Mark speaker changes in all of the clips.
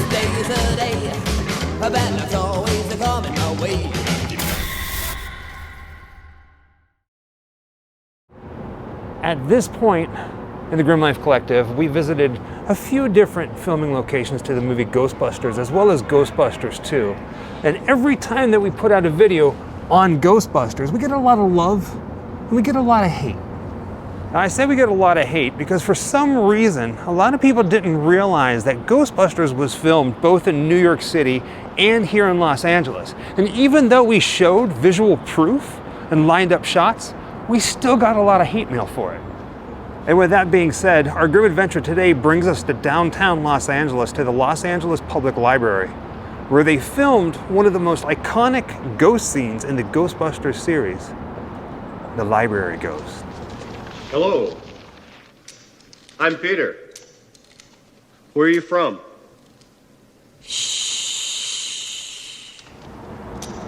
Speaker 1: day's a day, a bad luck's always a coming my way.
Speaker 2: At this point in the Grimm Life Collective, we visited a few different filming locations to the movie Ghostbusters, as well as Ghostbusters 2. And every time that we put out a video on Ghostbusters, we get a lot of love and we get a lot of hate. Now, I say we get a lot of hate because for some reason, a lot of people didn't realize that Ghostbusters was filmed both in New York City and here in Los Angeles. And even though we showed visual proof and lined up shots, we still got a lot of hate mail for it. And with that being said, our Grimm adventure today brings us to downtown Los Angeles, to the Los Angeles Public Library, where they filmed one of the most iconic ghost scenes in the Ghostbusters series, the library ghost.
Speaker 3: Hello, I'm Peter. Where are you from?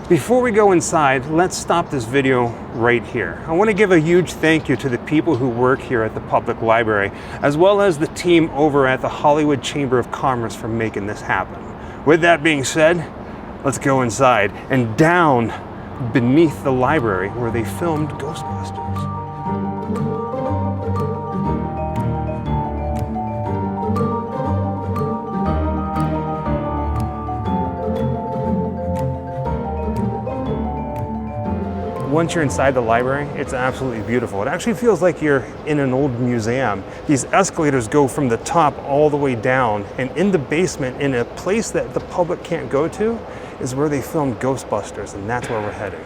Speaker 2: Before we go inside, let's stop this video right here. I want to give a huge thank you to the people who work here at the Public Library, as well as the team over at the Hollywood Chamber of Commerce for making this happen. With that being said, let's go inside and down beneath the library where they filmed Ghostbusters. Once you're inside the library, it's absolutely beautiful. It actually feels like you're in an old museum. These escalators go from the top all the way down, and in the basement, in a place that the public can't go to, is where they filmed Ghostbusters, and that's where we're heading.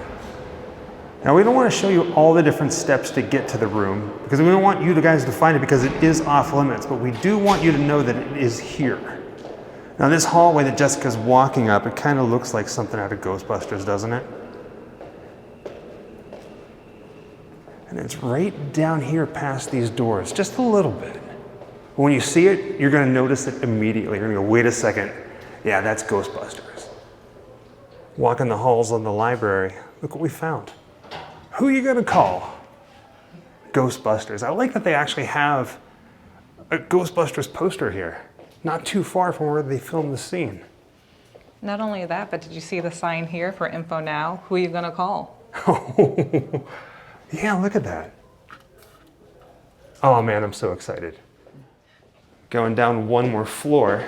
Speaker 2: Now, we don't want to show you all the different steps to get to the room, because we don't want you guys to find it because it is off limits, but we do want you to know that it is here. Now, this hallway that Jessica's walking up, it kind of looks like something out of Ghostbusters, doesn't it? And it's right down here past these doors, just a little bit. But when you see it, you're gonna notice it immediately. You're gonna go, wait a second, yeah, that's Ghostbusters. Walking the halls of the library, look what we found. Who are you gonna call? Ghostbusters. I like that they actually have a Ghostbusters poster here, not too far from where they filmed the scene.
Speaker 4: Not only that, but did you see the sign here for info now? Who are you gonna call?
Speaker 2: Yeah, look at that. Oh man, I'm so excited. Going down one more floor.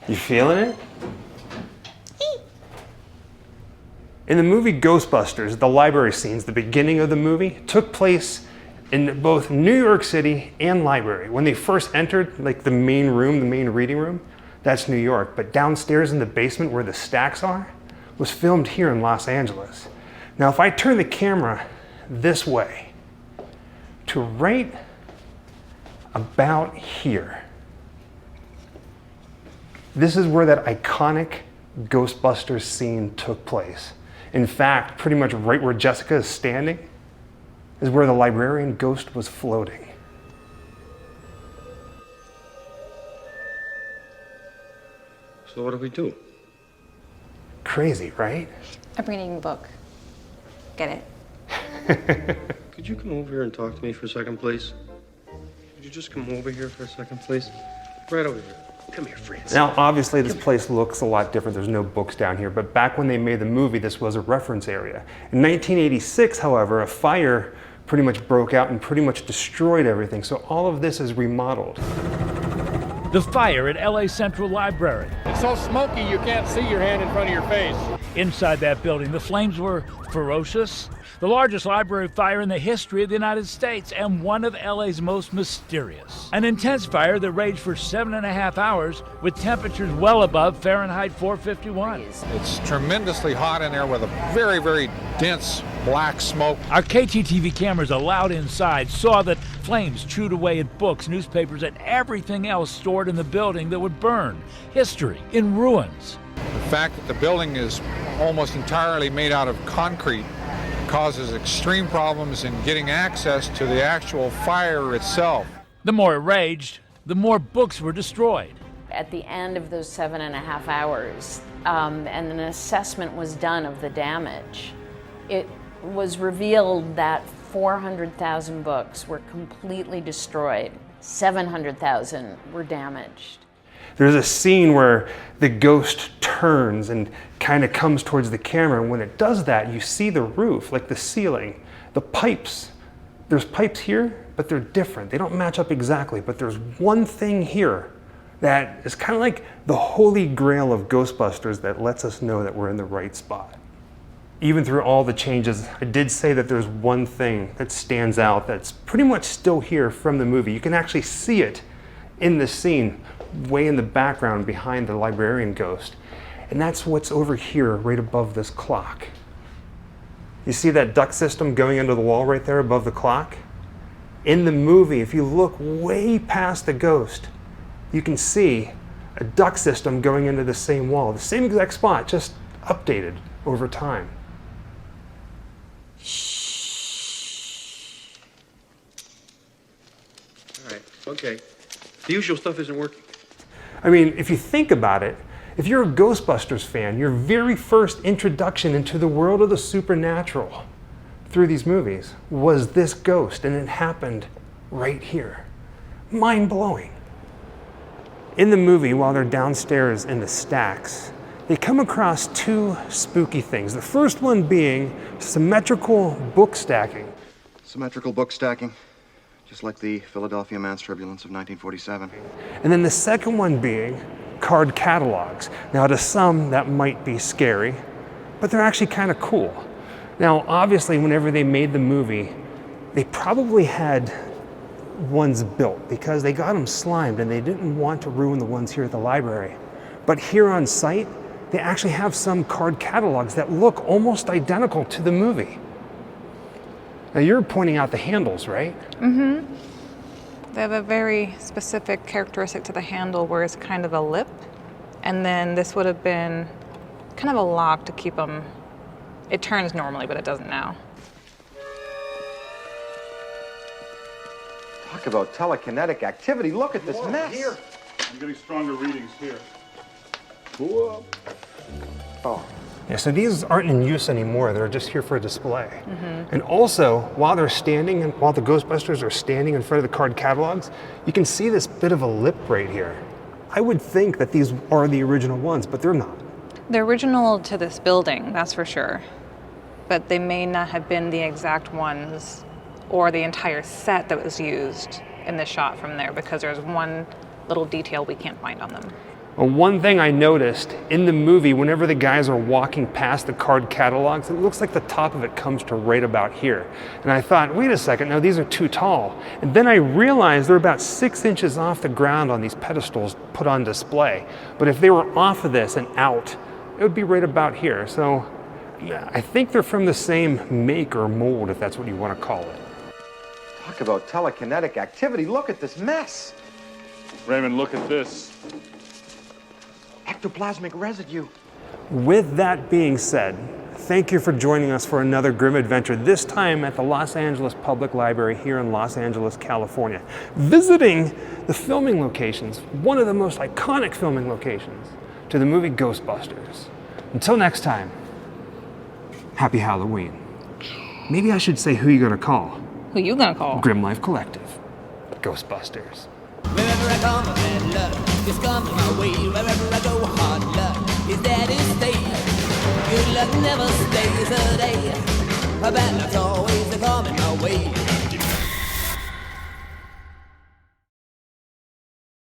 Speaker 2: You feeling it? In the movie Ghostbusters, the library scenes, the beginning of the movie, took place in both New York City and library. When they first entered, like the main room, the main reading room, that's New York. But downstairs in the basement where the stacks are, was filmed here in Los Angeles. Now, if I turn the camera this way to right about here, this is where that iconic Ghostbusters scene took place. In fact, pretty much right where Jessica is standing is where the librarian ghost was floating.
Speaker 3: So what do we do?
Speaker 2: Crazy, right?
Speaker 5: I'm reading a book. Get it?
Speaker 3: Could you come over here and talk to me for a second, please? Could you just come over here for a second, please? Right over here. Come here, Francis.
Speaker 2: Now, obviously, this place looks a lot different. There's no books down here, but back when they made the movie, this was a reference area. In 1986, however, a fire pretty much broke out and pretty much destroyed everything, so all of this is remodeled.
Speaker 6: The fire at LA Central Library.
Speaker 7: It's so smoky you can't see your hand in front of your face.
Speaker 6: Inside that building, the flames were ferocious. The largest library fire in the history of the United States and one of LA's most mysterious. An intense fire that raged for 7.5 hours with temperatures well above Fahrenheit 451.
Speaker 7: It's tremendously hot in there with a very, very dense black smoke.
Speaker 6: Our KTTV cameras allowed inside saw that flames chewed away at books, newspapers, and everything else stored in the building that would burn. History in ruins.
Speaker 7: The fact that the building is almost entirely made out of concrete causes extreme problems in getting access to the actual fire itself.
Speaker 6: The more it raged, the more books were destroyed.
Speaker 5: At the end of those 7.5 hours, and an assessment was done of the damage, it was revealed that 400,000 books were completely destroyed. 700,000 were damaged.
Speaker 2: There's a scene where the ghost turns and kind of comes towards the camera, and when it does that, you see the roof, like the ceiling, the pipes. There's pipes here, but they're different. They don't match up exactly, but there's one thing here that is kind of like the holy grail of Ghostbusters that lets us know that we're in the right spot. Even through all the changes, I did say that there's one thing that stands out that's pretty much still here from the movie. You can actually see it in the scene, way in the background behind the librarian ghost. And that's what's over here, right above this clock. You see that duct system going into the wall right there above the clock? In the movie, if you look way past the ghost, you can see a duct system going into the same wall, the same exact spot, just updated over time.
Speaker 3: All right, okay. The usual stuff isn't working.
Speaker 2: I mean, if you think about it, if you're a Ghostbusters fan, your very first introduction into the world of the supernatural through these movies was this ghost, and it happened right here. Mind-blowing. In the movie, while they're downstairs in the stacks, they come across two spooky things. The first one being symmetrical book stacking.
Speaker 8: Symmetrical book stacking, just like the Philadelphia Man's Turbulence of 1947.
Speaker 2: And then the second one being card catalogs. Now, to some, that might be scary, but they're actually kind of cool. Now, obviously, whenever they made the movie, they probably had ones built because they got them slimed and they didn't want to ruin the ones here at the library. But here on site, they actually have some card catalogs that look almost identical to the movie. Now, you're pointing out the handles, right?
Speaker 4: Mm-hmm. They have a very specific characteristic to the handle where it's kind of a lip, and then this would have been kind of a lock to keep them. It turns normally, but it doesn't now.
Speaker 8: Talk about telekinetic activity. Look at this mess.
Speaker 9: Here. I'm getting stronger readings here.
Speaker 8: Oh.
Speaker 2: Yeah, so these aren't in use anymore. They're just here for a display. And also, while they're standing, and while the Ghostbusters are standing in front of the card catalogs, you can see this bit of a lip right here. I would think that these are the original ones, but they're not.
Speaker 4: They're original to this building, that's for sure. But they may not have been the exact ones or the entire set that was used in the shot from there, because there's one little detail we can't find on them.
Speaker 2: Well, one thing I noticed in the movie, whenever the guys are walking past the card catalogs, it looks like the top of it comes to right about here. And I thought, wait a second, no, these are too tall. And then I realized they're about 6 inches off the ground on these pedestals put on display. But if they were off of this and out, it would be right about here. So yeah, I think they're from the same make or mold, if that's what you want to call it.
Speaker 8: Talk about telekinetic activity. Look at this mess.
Speaker 9: Raymond, look at this.
Speaker 8: Ectoplasmic residue.
Speaker 2: With that being said, thank you for joining us for another Grimm adventure, this time at the Los Angeles Public Library here in Los Angeles, California. Visiting the filming locations, one of the most iconic filming locations to the movie Ghostbusters. Until next time, happy Halloween. Maybe I should say who you gonna call.
Speaker 4: Who you gonna call?
Speaker 2: Grimm Life Collective. Ghostbusters.
Speaker 1: Wherever I come, bad luck just comes my way. Wherever I go, hard luck is there to stay. Good luck never stays a day. A bad luck's